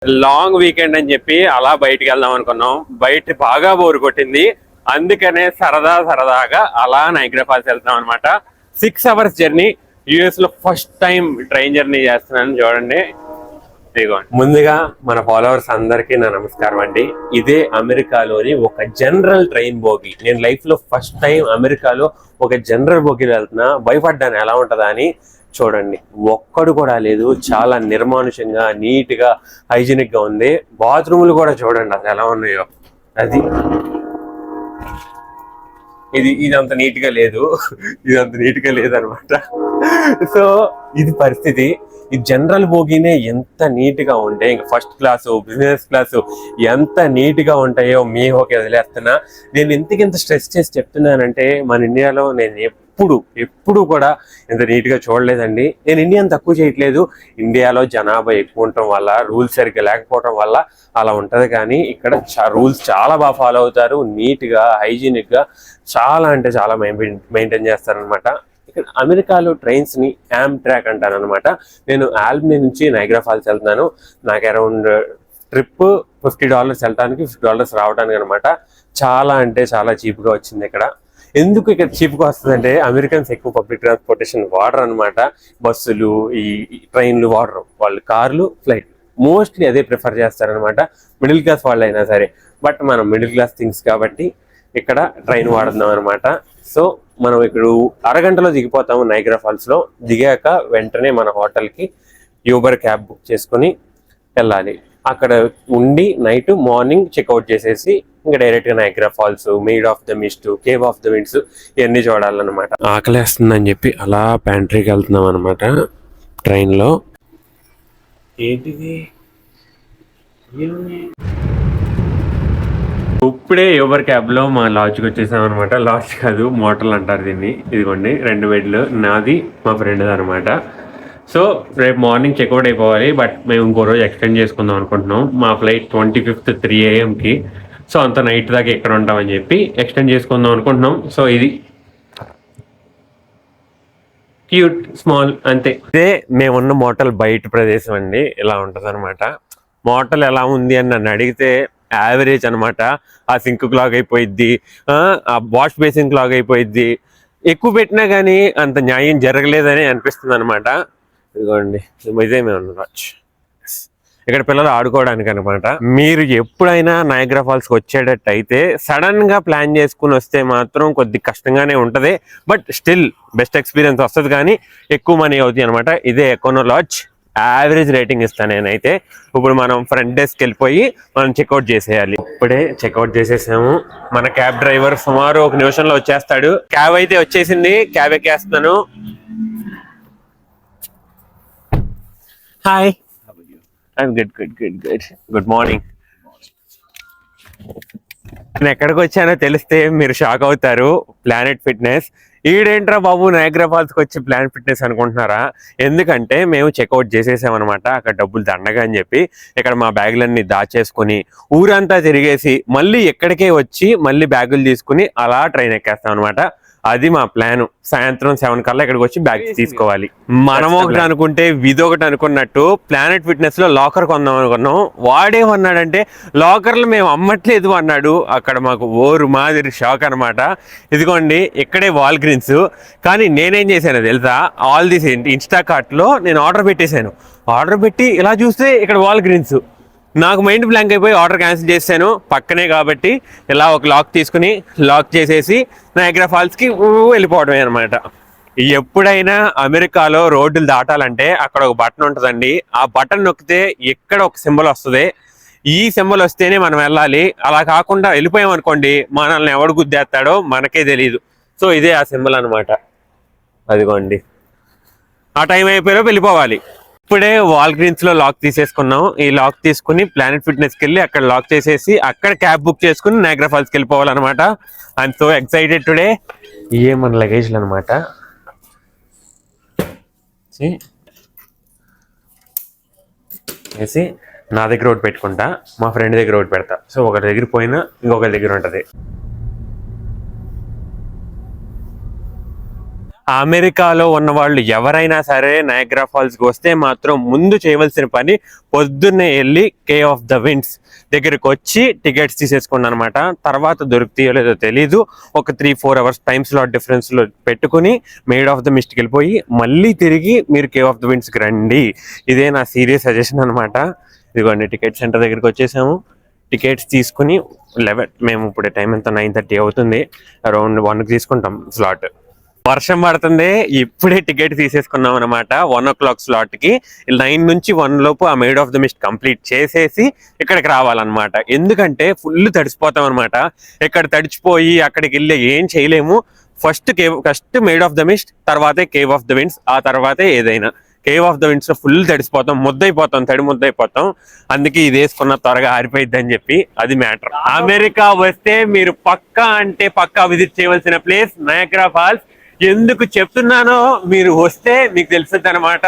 Long weekend అని చెప్పి అలా బయటికి వెళ్దాం అనుకున్నాం. బయట బాగా బోరు కొట్టింది, అందుకనే సరదాగా అలా నైగ్రా ఫాల్స్ వెళ్తాం అనమాట. 6 hours జర్నీ. యుఎస్ లో ఫస్ట్ టైం ట్రైన్ జర్నీ చేస్తున్నాను చూడండి. ముందుగా మన ఫాలోవర్స్ అందరికీ నా నమస్కారం అండి. ఇదే అమెరికాలోని ఒక జనరల్ ట్రైన్ బోగి. నేను లైఫ్ లో ఫస్ట్ టైం అమెరికాలో ఒక జనరల్ బోగిలో వెళ్తున్నా. భయపడ్డాను ఎలా ఉంటుందా అని. చూడండి, ఒక్కడు కూడా లేదు, చాలా నిర్మానుషంగా నీట్ గా హైజీనిక్ గా ఉంది. బాత్రూములు కూడా చూడండి అసలు ఎలా ఉన్నాయో. అది ఇది అంత నీట్ గా లేదు, అనమాట. సో ఇది పరిస్థితి. ఈ జనరల్ బోగినే ఎంత నీట్ గా ఉంటే ఇంకా ఫస్ట్ క్లాసు, బిజినెస్ క్లాసు ఎంత నీట్ గా ఉంటాయో మీ ఓకే వదిలేస్తున్నా. నేను ఇంత స్ట్రెస్ చేసి చెప్తున్నానంటే మన ఇండియాలో నేను ఎప్పుడు కూడా ఇంత నీట్ గా చూడలేదండి. నేను ఇండియాని తక్కువ చేయట్లేదు. ఇండియాలో జనాభా ఎక్కువ ఉండటం వల్ల, రూల్స్ సరిగ్గా లేకపోవడం వల్ల అలా ఉంటది. కానీ ఇక్కడ రూల్స్ చాలా బాగా ఫాలో అవుతారు. నీట్ గా, హైజీనిక్ గా చాలా అంటే చాలా మెయింటైన్ చేస్తారనమాట. ఇక్కడ అమెరికాలో ట్రైన్స్ ని ట్రాక్ అంటారు అనమాట. నేను ఆల్బనీ నుంచి నైగ్రా ఫాల్స్ వెళ్తున్నాను. నాకు అరౌండ్ ట్రిప్ $50 వెళ్ళడానికి, $50 రావడానికి అనమాట. చాలా అంటే చాలా చీప్ గా వచ్చింది ఇక్కడ. ఎందుకు ఇక్కడ చీప్ గా వస్తుంది అంటే అమెరికన్స్ ఎక్కువ పబ్లిక్ ట్రాన్స్పోర్టేషన్ వాడరు అనమాట. బస్సులు, ఈ ట్రైన్లు వాడరు. వాళ్ళు కార్లు, ఫ్లైట్ మోస్ట్లీ అదే ప్రిఫర్ చేస్తారనమాట. మిడిల్ క్లాస్ వాళ్ళు అయినా సరే. బట్ మనం మిడిల్ క్లాస్ థింగ్స్ కాబట్టి ఇక్కడ ట్రైన్ వాడుతున్నాం అనమాట. సో మనం ఇక్కడ అరగంటలో దిగిపోతాము నైగ్రా ఫాల్స్ లో. దిగాక వెంటనే మన హోటల్కి యూబర్ క్యాబ్ బుక్ చేసుకుని వెళ్ళాలి. అక్కడ ఉండి మార్నింగ్ చెక్అవుట్ చేసేసి ఇంకా డైరెక్ట్ గా Niagara Falls, made of the mist, cave of the winds ఇవన్నీ చూడాలన్నమాట. ఆకలేస్తుందని చెప్పి అలా ప్యాంట్రీకి వెళ్తున్నాం అనమాట ట్రైన్ లో. ఏంటిది? ఇప్పుడే యూబర్ క్యాబ్ లో మా లాడ్జ్కి వచ్చేసాం అనమాట. లాడ్జ్ కాదు, మోటల్ అంటారు దీన్ని. ఇదిగోండి 2 బెడ్లు, నాది మా ఫ్రెండ్ అనమాట. సో రేపు మార్నింగ్ చెక్అవుట్ అయిపోవాలి. బట్ మేము ఇంకో రోజు ఎక్స్టెండ్ చేసుకుందాం అనుకుంటున్నాం. మా ఫ్లైట్ 25th 3 AM కి. సో అంత నైట్ దాకా ఎక్కడ ఉంటామని చెప్పి ఎక్స్టెండ్ చేసుకుందాం అనుకుంటున్నాం. సో ఇది క్యూట్ స్మాల్ అంతే. ఇదే మేమున్న మోటల్ బయట ప్రదేశం అండి. ఇలా ఉంటది అనమాట. మోటల్ ఎలా ఉంది అని నన్ను అడిగితే యావరేజ్ అనమాట. ఆ సింక్ క్లాగ్ అయిపోయిద్ది, ఆ వాష్ బేసిన్ క్లాగ్ అయిపోయిద్ది. ఎక్కువ పెట్టినా కానీ అంత న్యాయం జరగలేదని అనిపిస్తుంది అనమాట. ఇదిగోండి, ఇదే మేము రాజ్. ఇక్కడ పిల్లలు ఆడుకోవడానికి అనమాట. మీరు ఎప్పుడైనా నైగ్రా ఫాల్స్ వచ్చేటట్టు అయితే సడన్ గా ప్లాన్ చేసుకుని వస్తే మాత్రం కొద్ది కష్టంగానే ఉంటది. బట్ స్టిల్ బెస్ట్ ఎక్స్పీరియన్స్ వస్తుంది. కానీ ఎక్కువ మనీ అవుతాయి అనమాట. ఇదే ఎకోనో లాడ్జ్. యావరేజ్ రేటింగ్ ఇస్తాను నేనైతే. ఇప్పుడు మనం ఫ్రంట్ డెస్క్ వెళ్ళిపోయి మనం చెక్అవుట్ చేసేయాలి. ఇప్పుడే చెక్అవుట్ చేసేసాము. మన క్యాబ్ డ్రైవర్ సుమారు 1 నిమిషంలో వచ్చేస్తాడు. క్యాబ్ అయితే వచ్చేసింది. క్యాబ్ ఎక్కేస్తున్నాను. Hi, I'm good morning. నేను ఎక్కడికి వచ్చానో తెలిస్తే మీరు షాక్ అవుతారు. Planet fitness. ఈడేంట్రా బాబు నైగ్రా ఫాల్స్కి వచ్చి ప్లానెట్ ఫిట్నెస్ అనుకుంటున్నారా? ఎందుకంటే మేము చెక్అవుట్ చేసేసామన్నమాట. అక్కడ డబ్బులు దండగా అని చెప్పి ఇక్కడ మా బ్యాగులన్నీ దాచేసుకుని ఊరంతా తిరిగేసి మళ్ళీ ఎక్కడికే వచ్చి మళ్ళీ బ్యాగులు తీసుకుని అలా ట్రైన్ ఎక్కేస్తాం అనమాట. అది మా ప్లాన్. సాయంత్రం 7 కల్లా ఇక్కడికి వచ్చి బ్యాగ్ తీసుకోవాలి. మనం ఒకటి అనుకుంటే విదొకటి అనుకున్నట్టు ప్లానెట్ ఫిట్నెస్ లో లాకర్ కొందాం అనుకున్నాం. వాడేమన్నాడంటే లాకర్లు మేము అమ్మట్లేదు అన్నాడు. అక్కడ మాకు ఓరు మాదిరి షాక్ అనమాట. ఇదిగోండి, ఇక్కడే వాల్ గ్రీన్స్. కానీ నేనేం చేశాను తెలుసా? ఆల్ దిస్ ఇన్స్టాకార్ట్ లో నేను ఆర్డర్ పెట్టేశాను. ఆర్డర్ పెట్టి ఇలా చూస్తే ఇక్కడ వాల్ గ్రీన్స్. నాకు మైండ్ బ్లాంక్ అయిపోయి ఆర్డర్ క్యాన్సిల్ చేశాను. పక్కనే కాబట్టి ఇలా ఒక లాక్ తీసుకుని లాక్ చేసేసి నైగ్రా ఫాల్స్కి వెళ్ళిపోవడమే అనమాట. ఎప్పుడైనా అమెరికాలో రోడ్డులు దాటాలంటే అక్కడ ఒక బటన్ ఉంటుందండి. ఆ బటన్ నొక్కితే ఎక్కడ ఒక సింబల్ వస్తుంది. ఈ సింబల్ వస్తేనే మనం వెళ్ళాలి. అలా కాకుండా వెళ్ళిపోయాం అనుకోండి, మనల్ని ఎవడు గుద్దేస్తాడో మనకే తెలియదు. సో ఇదే ఆ సింబల్ అనమాట. అదిగోండి, ఆ టైం అయిపోయారో వెళ్ళిపోవాలి. ఇప్పుడే వాల్ గ్రీన్స్ లో లాక్ తీసేసుకున్నాం. ఈ లాక్ తీసుకుని ప్లానెట్ ఫిట్నెస్ కి వెళ్ళి అక్కడ లాక్ చేసేసి అక్కడ క్యాబ్ బుక్ చేసుకుని నైగ్రా ఫాల్స్కి వెళ్ళిపోవాలన్నమాట. I'm so excited today. ఇవే మన లగేజ్లు అనమాట. వేసి నా దగ్గర ఒకటి పెట్టుకుంటా, మా ఫ్రెండ్ దగ్గర ఒకటి పెడతా. సో ఒకరి దగ్గర పోయినా ఇంకొకరి దగ్గర ఉంటుంది. అమెరికాలో ఉన్న వాళ్ళు ఎవరైనా సరే నయాగ్రా ఫాల్స్ కి వస్తే మాత్రం ముందు చేయవలసిన పని పొద్దున్నే వెళ్ళి కేవ్ ఆఫ్ ద విండ్స్ దగ్గరికి వచ్చి టికెట్స్ తీసేసుకోండి అనమాట. తర్వాత దొరుకుతాయో లేదో తెలీదు, ఒక 3-4 అవర్స్ టైం స్లాట్ డిఫరెన్స్ లో పెట్టుకుని మేడ్ ఆఫ్ ద మిస్ట్కి వెళ్ళిపోయి మళ్ళీ తిరిగి మీరు కేవ్ ఆఫ్ ద విండ్స్ కి రండి. ఇదే నా సీరియస్ సజెషన్ అనమాట. ఇదిగోండి టికెట్ సెంటర్ దగ్గరికి వచ్చేసాము. టికెట్స్ తీసుకుని 11, మేము ఇప్పుడు టైం ఎంత 9:30 అవుతుంది, అరౌండ్ 1కి తీసుకుంటాం స్లాట్. వర్షం పడుతుంది, ఇప్పుడే టికెట్ తీసేసుకున్నాం అనమాట 1 o'clock స్లాట్ కి. 9 నుంచి 1 లోపు ఆ made of the mist complete చేసేసి ఇక్కడికి రావాలన్నమాట. ఎందుకంటే ఫుల్ తడిసిపోతాం అనమాట. ఇక్కడ తడిచిపోయి అక్కడికి వెళ్ళి ఏం చేయలేము. First made of the mist, తర్వాతే కేవ్ ఆఫ్ ద విండ్స్, ఆ తర్వాతే ఏదైనా. కేవ్ ఆఫ్ ద విండ్స్ లో ఫుల్ తడిసిపోతాం, ముద్దైపోతాం, తడి ముద్దైపోతాం. అందుకే ఇది వేసుకున్న త్వరగా ఆరిపోయిద్ది అని చెప్పి, అది మ్యాటర్. అమెరికా వస్తే మీరు పక్కా అంటే పక్కా విజిట్ చేయవలసిన ప్లేస్ నయాగ్రా ఫాల్స్. ఎందుకు చెప్తున్నానో మీరు వస్తే మీకు తెలుస్తుంది అనమాట.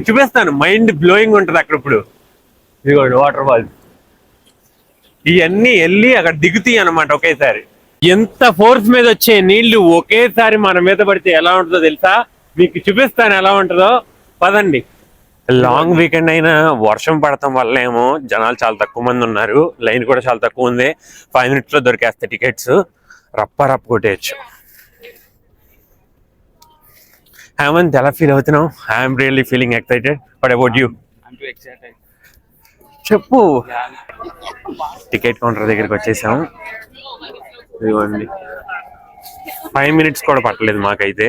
చూపిస్తాను, మైండ్ బ్లోయింగ్ ఉంటుంది అక్కడ. ఇప్పుడు ఇదిగోండి వాటర్ ఫాల్స్, ఇవన్నీ వెళ్ళి అక్కడ దిగుతాయి అనమాట ఒకేసారి. ఎంత ఫోర్స్ మీద వచ్చే నీళ్లు ఒకేసారి మన మీద పడితే ఎలా ఉంటుందో తెలుసా? మీకు చూపిస్తాను ఎలా ఉంటుందో, పదండి. లాంగ్ వీకెండ్ అయినా వర్షం పడటం వల్ల ఏమో జనాలు చాలా తక్కువ మంది ఉన్నారు. లైన్ కూడా చాలా తక్కువ ఉంది. 5 minutes లో దొరికేస్తాయి టికెట్స్, రప్ప కొట్టేయచ్చు. హేమంత్, ఎలా ఫీల్ అవుతున్నావు? I'm really feeling excited. What about you? చెప్పు. టికెట్ కౌంటర్ దగ్గరికి వచ్చేసాము. ఇదిగోండి, 5 minutes కూడా పట్టలేదు మాకైతే.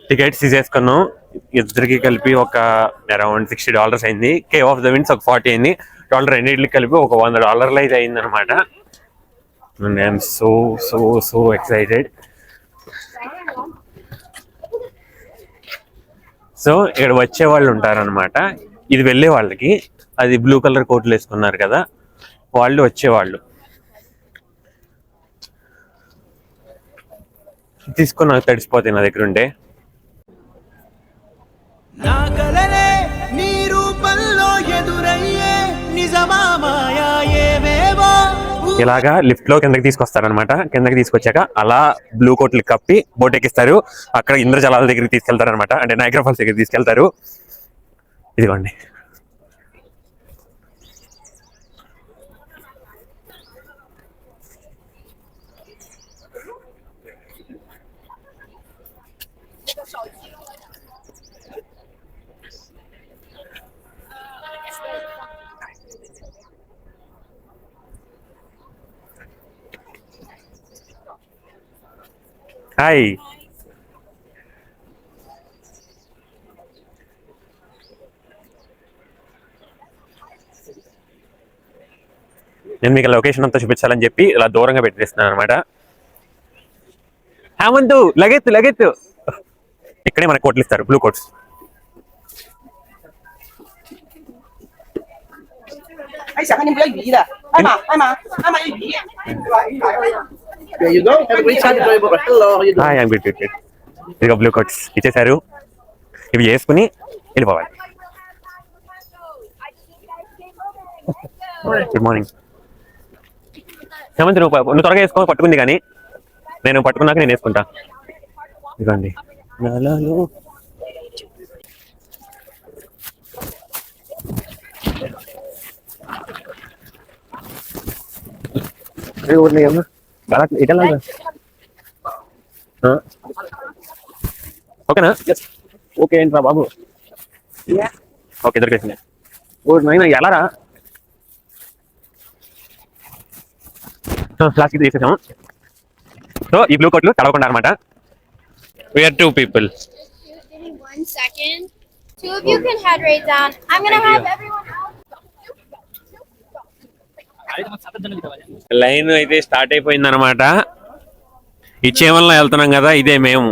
టికెట్స్ తీసేసుకున్నాం. ఇద్దరికి కలిపి ఒక అరౌండ్ $60 అయింది. కేవ్ ఆఫ్ ద విండ్స్ ఒక $40 అయింది. టోటల్ రెండింటికి కలిపి ఒక $100 అయితే అయింది అనమాట. I'm so excited. సో ఇక్కడ వచ్చే వాళ్ళు ఉంటారనమాట. ఇది వెళ్ళే వాళ్ళకి, అది బ్లూ కలర్ కోట్లు వేసుకున్నారు కదా, వాళ్ళు వచ్చేవాళ్ళు. తీసుకొని నాకు తడిసిపోతాయి నా దగ్గర ఉంటే. ఇలాగా లిఫ్ట్ లో కిందకి తీసుకొస్తారనమాట. కిందకి తీసుకొచ్చాక అలా బ్లూ కోట్లు కప్పి బోట్ ఎక్కిస్తారు. అక్కడ ఇంద్రజలాల దగ్గరికి తీసుకెళ్తారు అనమాట, అంటే నయాగ్రా ఫాల్స్ దగ్గరికి తీసుకెళ్తారు. ఇదిగోండి, హాయ్. నేను మీకు లొకేషన్ అంతా చూపించాలని చెప్పి ఇలా దూరంగా పెట్టేస్తున్నాను అనమాట. హేమంత్, లగెత్తు. ఇక్కడే మనకు కోట్లు ఇస్తారు, బ్లూ కోట్స్. ఇదిగో బ్లూ కోట్స్ ఇచ్చేసారు. ఇవి వేసుకుని వెళ్ళిపోవాలి. Good morning. హేమంత్, నువ్వు త్వరగా వేసుకో, పట్టుకుంది కానీ నేను పట్టుకున్నాక నేను వేసుకుంటా. ఇదిగోండి నాలాలు. ఓకేనా? ఓకే ఏంట్రా బాబు? ఓకే, దొరికేసింది. ఓ నైనా ఎలా రా? ఫ్లాస్క్ తీసేసాము. సో ఈ బ్లూ కోట్లు తడవకుండా అనమాట. We are 2 people. Give me 1 second. 2 of you can head right down. I'm gonna have everyone else. Line అయితే స్టార్ట్ అయిపోయింది అనమాట. ఇచ్చేమల్లో వెళ్తున్నాం కదా, ఇదే మేము.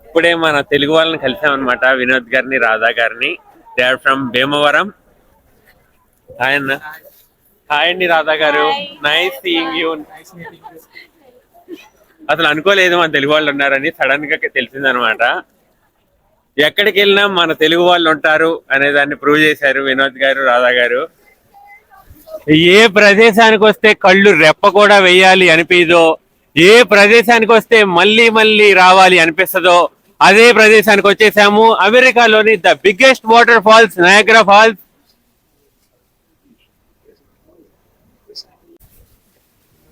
ఇప్పుడే మన తెలుగు వాళ్ళని కలిసామన్నమాట, వినోద్ గారిని, రాధా గారిని. They are from Bhimavaram. Hi అన్న. హాయ్ అండి రాధా గారు, నైస్ సీయింగ్ యూ. అసలు అనుకోలేదు మన తెలుగు వాళ్ళు ఉన్నారని, సడన్ గా తెలిసిందనమాట. ఎక్కడికి వెళ్ళినా మన తెలుగు వాళ్ళు ఉంటారు అనే దాన్ని ప్రూవ్ చేశారు వినోద్ గారు, రాధా గారు. ఏ ప్రదేశానికి వస్తే కళ్ళు రెప్ప కూడా వేయాలి అనిపించదో, ఏ ప్రదేశానికి వస్తే మళ్ళీ మళ్ళీ రావాలి అనిపిస్తుందో అదే ప్రదేశానికి వచ్చేసాము. అమెరికాలోని the biggest water falls Niagara Falls.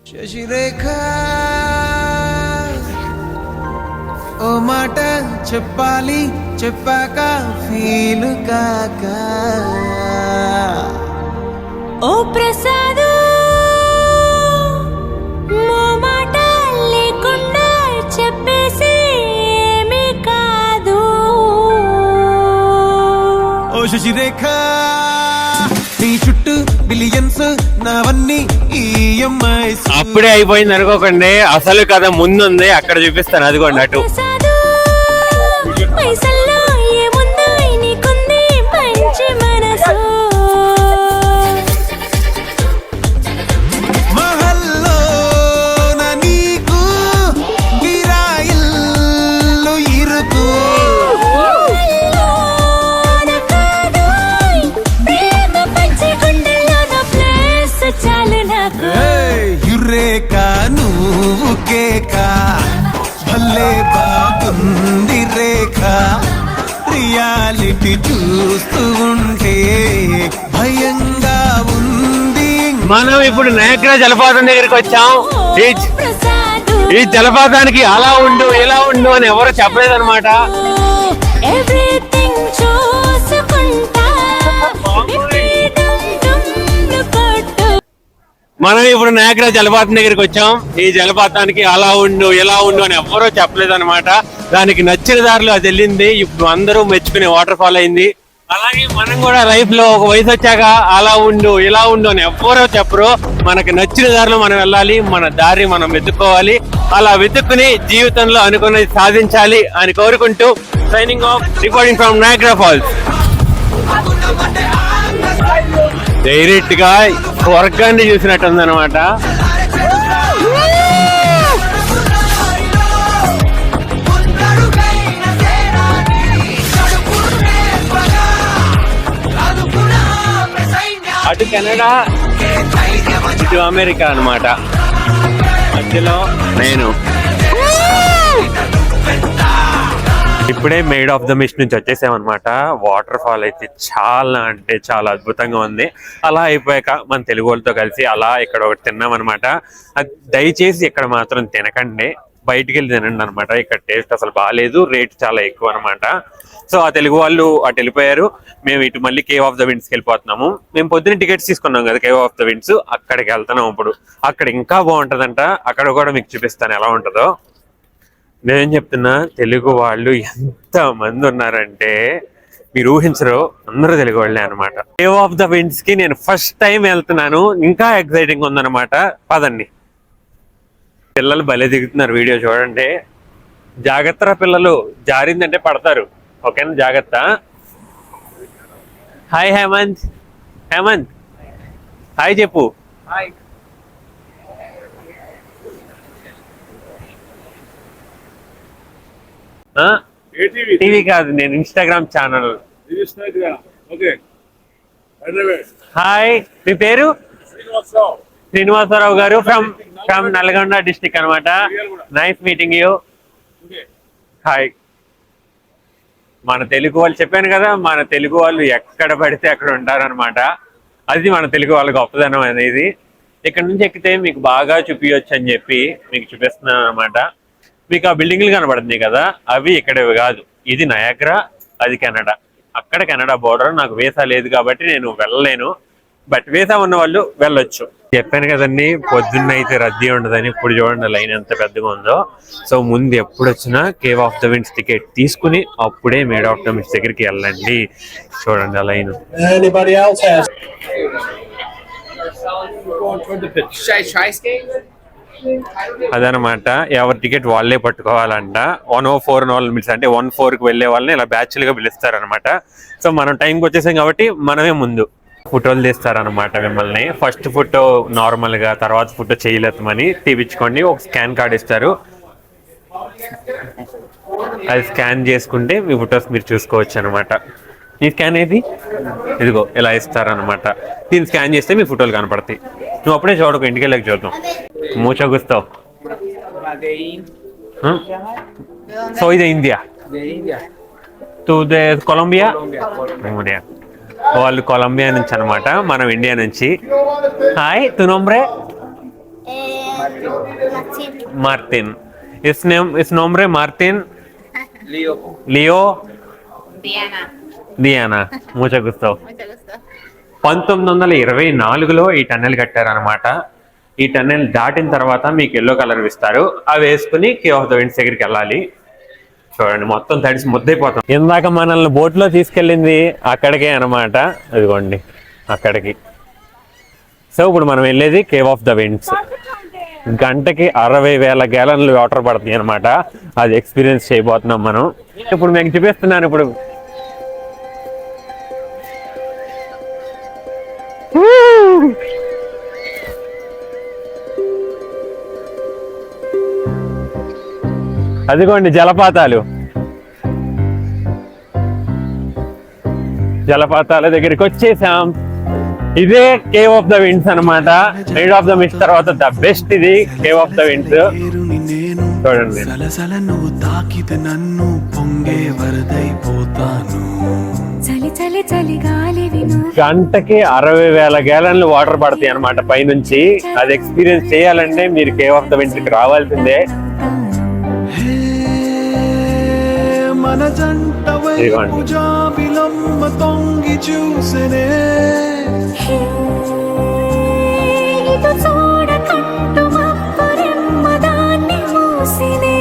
Sasirekha ఓ మాట చెప్పాలి చెప్పాక ఫీలు కాక ఓ ప్రసాదు మో మాట లేకుండా చెప్పేసి ఏమీ కాదు. ఓ శశిరేఖ నీ చుట్టూ బిలియన్స్ నావన్నీ ఈఎంఐ. అప్పుడే అయిపోయింది అనుకోకండి, అసలు కథ ముందుంది, అక్కడ చూపిస్తాను. అదిగోండి అటు. ప్రసాదు పైసల్లో ఏముందో నీకుంది మంచి మనసు. మహల్లో నా నీకు గిరాయిల్లు ఇరుకు. ప్రేమ పంచి గుండెల్లో ప్లేస్ చాలు నాకు. యురేక నువ్వు కేక భలే బాగుంది రేఖ. రియాలిటీ చూస్తూ ఉంటే భయంగా ఉంది. మనం ఇప్పుడు నయాగ్రా జలపాతం దగ్గరికి వచ్చాం. ప్రసాదు ఈ జలపాతానికి అలా ఉండు ఇలా ఉండు అని ఎవరు చెప్పలేదన్నమాట. ఎవ్రీథింగ్ చూసుకుంటా మనం ఇప్పుడు నయాగ్రా జలపాతం దగ్గరికి వచ్చాం. ఈ జలపాతానికి అలా ఉండు ఇలా ఉండు అని ఎవరో చెప్పలేదన్నమాట. దానికి నచ్చిన దారిలో అది వెళ్ళింది. ఇప్పుడు అందరూ మెచ్చుకునే వాటర్ ఫాల్ అయింది. అలాగే మనం కూడా లైఫ్ లో ఒక వయసు వచ్చాక అలా ఉండు ఇలా ఉండు అని ఎవరో చెప్పరు. మనకి నచ్చిన దారిలో మనం వెళ్ళాలి, మన దారి మనం వెతుక్కోవాలి. అలా వెతుక్కుని జీవితంలో అనుకున్నది సాధించాలి అని కోరుకుంటూ signing off, reporting from Niagara Falls. Direct గా స్వర్గాన్ని చూసినట్టుంది అనమాట. అటు కెనడా ఇటు అమెరికా అన్నమాట. మధ్యలో నేను ఇప్పుడే మేడ్ ఆఫ్ ద మిస్ట్ నుంచి వచ్చేసామన్నమాట. వాటర్ ఫాల్ అయితే చాలా అంటే చాలా అద్భుతంగా ఉంది. అలా అయిపోయాక మన తెలుగు వాళ్ళతో కలిసి అలా ఇక్కడ ఒకటి తిన్నామన్నమాట. దయచేసి ఇక్కడ మాత్రం తినకండి, బయటికి వెళ్ళి తినండి అనమాట. ఇక్కడ టేస్ట్ అసలు బాగాలేదు, రేట్ చాలా ఎక్కువ అనమాట. సో ఆ తెలుగు వాళ్ళు అటు వెళ్ళిపోయారు. మేము ఇటు మళ్ళీ కేవ్ ఆఫ్ ద విండ్స్కి వెళ్ళిపోతున్నాము. మేము పొద్దున్న టికెట్స్ తీసుకున్నాం కదా కేవ్ ఆఫ్ ద విండ్స్, అక్కడికి వెళ్తున్నాం ఇప్పుడు. అక్కడ ఇంకా బాగుంటుందంట, అక్కడ కూడా మీకు చూపిస్తాను ఎలా ఉంటుందో. నేనేం చెప్తున్నా, తెలుగు వాళ్ళు ఎంత మంది ఉన్నారంటే మీరు ఊహించరు. అందరూ తెలుగు వాళ్ళే అనమాట. కేవ్ ఆఫ్ ద విండ్స్ కి నేను ఫస్ట్ టైం వెళ్తున్నాను. ఇంకా ఎక్సైటింగ్ ఉందన్నమాట. పదండి. పిల్లలు భలే దిగుతున్నారు, వీడియో చూడండి. జాగ్రత్త పిల్లలు, జారిందంటే పడతారు. ఓకేనా, జాగ్రత్త. హాయ్ హేమంత్. హేమంత్ హాయ్ చెప్పు. టీవీ కాదు, నేను ఇన్స్టాగ్రామ్ ఛానల్. హాయ్, మీ పేరు? శ్రీనివాసరావు గారు, ఫ్రమ్ నల్గొండ డిస్ట్రిక్ట్ అనమాట. Nice meeting you. హాయ్. మన తెలుగు వాళ్ళు చెప్పాను కదా, మన తెలుగు వాళ్ళు ఎక్కడ పడితే అక్కడ ఉంటారనమాట. అది మన తెలుగు వాళ్ళ గొప్పదనం అనేది. ఇక్కడ నుంచి ఎక్కితే మీకు బాగా చూపించవచ్చు అని చెప్పి మీకు చూపిస్తున్నాను అనమాట. మీకు ఆ బిల్డింగ్లు కనబడుతున్నాయి కదా, అవి ఇక్కడవి కాదు. ఇది నయాగ్రా, అది కెనడా. అక్కడ కెనడా బోర్డర్. నాకు వీసా లేదు కాబట్టి నేను వెళ్ళలేను, బట్ వీసా ఉన్న వాళ్ళు వెళ్ళొచ్చు. చెప్పాను కదండి, పొద్దున్న అయితే రద్దీ ఉండదని. ఇప్పుడు చూడండి లైన్ ఎంత పెద్దగా ఉందో. సో ముందు ఎప్పుడు వచ్చినా cave of the winds ticket తీసుకుని అప్పుడే మేడ్ ఆఫ్ ద విండ్స్ దగ్గరికి వెళ్ళండి. చూడండి ఆ లైన్. అదనమాట, ఎవరి టికెట్ వాళ్ళే పట్టుకోవాలంట. 104 మినిట్స్ అంటే 1-4కి వెళ్ళే వాళ్ళని ఇలా బ్యాచ్లుగా పిలుస్తారనమాట. సో మనం టైంకి వచ్చేసాం కాబట్టి మనమే ముందు ఫోటోలు తీస్తారనమాట మిమ్మల్ని. ఫస్ట్ ఫోటో నార్మల్గా, తర్వాత ఫోటో చేయలేమని తీపించుకోండి. ఒక స్కాన్ కార్డ్ ఇస్తారు, అది స్కాన్ చేసుకుంటే మీ ఫొటోస్ మీరు చూసుకోవచ్చు అనమాట. ఈ స్కాన్ ఏది, ఇదిగో ఇలా ఇస్తారనమాట. దీన్ని స్కాన్ చేస్తే మీ ఫోటోలు కనపడతాయి. నువ్వు అప్పుడే చూడకు, ఇంటికి వెళ్ళక చూద్దాం. మూచో గుస్తావు. సో ఇది ఇండియా, టు దే కొలంబియా. వాళ్ళు కొలంబియా నుంచి అనమాట, మనం ఇండియా నుంచి. హాయ్, తు నోమ్రే? మార్టిన్. ఇస్ నోమ్రే మార్టిన్? లియో? దియానా. మూచో గుస్తావు. 1924లో ఈ టన్నెల్ కట్టారనమాట. ఈ టన్నెల్ దాటిన తర్వాత మీకు ఎల్లో కలర్ ఇస్తారు, అవి వేసుకుని కేవ్ ఆఫ్ ద విండ్స్ దగ్గరికి వెళ్ళాలి. చూడండి, మొత్తం తడిసి ముద్దైపోతాం. ఇందాక మనల్ని బోట్లో తీసుకెళ్ళింది అక్కడికే అనమాట, అదిగోండి అక్కడికి. సో ఇప్పుడు మనం వెళ్ళేది కేవ్ ఆఫ్ ద విండ్స్. గంటకి 60,000 గ్యాలన్లు వాటర్ పడుతుంది అనమాట. అది ఎక్స్పీరియన్స్ చేయబోతున్నాం మనం. ఇప్పుడు మీకు చూపిస్తున్నాను. ఇప్పుడు అదిగోండి జలపాతాలు. జలపాతాల దగ్గరికి వచ్చేసాం. ఇదే కేవ్ ఆఫ్ ద విండ్స్ అనమాట. రైడ్ ఆఫ్ ద మిస్ట్ తర్వాత ద బెస్ట్ ఇది కేవ్ ఆఫ్ ద విండ్స్. చూడండి, సలసల నువ్వు తాకితే నన్ను పొంగే వరదైపోతాను. చలి చలి చలి గాలి విను గంటకి 60,000 గ్యాలన్లు వాటర్ పడతాయి అనమాట పైనుంచి. అది ఎక్స్పీరియన్స్ చేయాలంటే మీరు కేవ్ ఆఫ్ ద విండ్స్ కి రావాల్సిందే. మన జంట వైపు జాబిలమ్మ తొంగి చూసెనే. ఇది చూడకంటు మబ్బురెమ్మ దాన్ని మూసినే.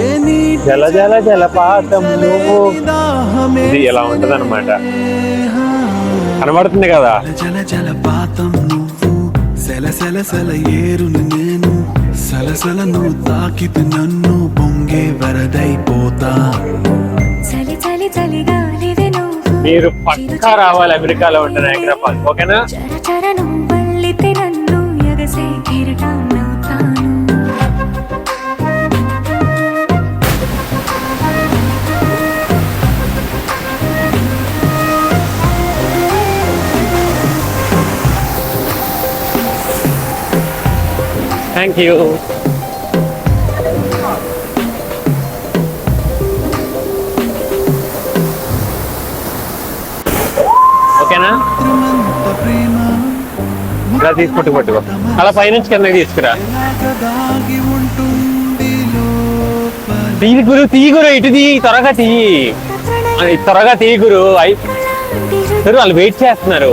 ఏ నీటి జల జల జలపాతంలో దాహమే ఇది ఎలా ఉంటది అనమాట. కనబడుతుంది కదా. జల జలపాతం నువ్వు, సెల సెల సెల ఏరును నేను. సలసల నువ్వు తాకితే నన్ను పొంగే వరదైపోతా. చలి చలి చలి గాలి విను మీరు పక్కా రావాలి అమెరికాలో ఉంటే నయాగరా ఫాల్స్, ఓకేనా? చర చర నువ్వల్లితే నన్ను ఎగసే కిరీటమవుతాను. Thank you. ఓకేనా? ప్రేమ ఇలా తీసుకుంటూ పట్టుకో, అలా పైనుంచి కిందకి తీసుకురా. దాగి ఉంటుంది లోపల. తీగురు తీగురు, ఇటు తీ, త్వరగా తీ, త్వరగా తీగురు. వాళ్ళు వెయిట్ చేస్తున్నారు.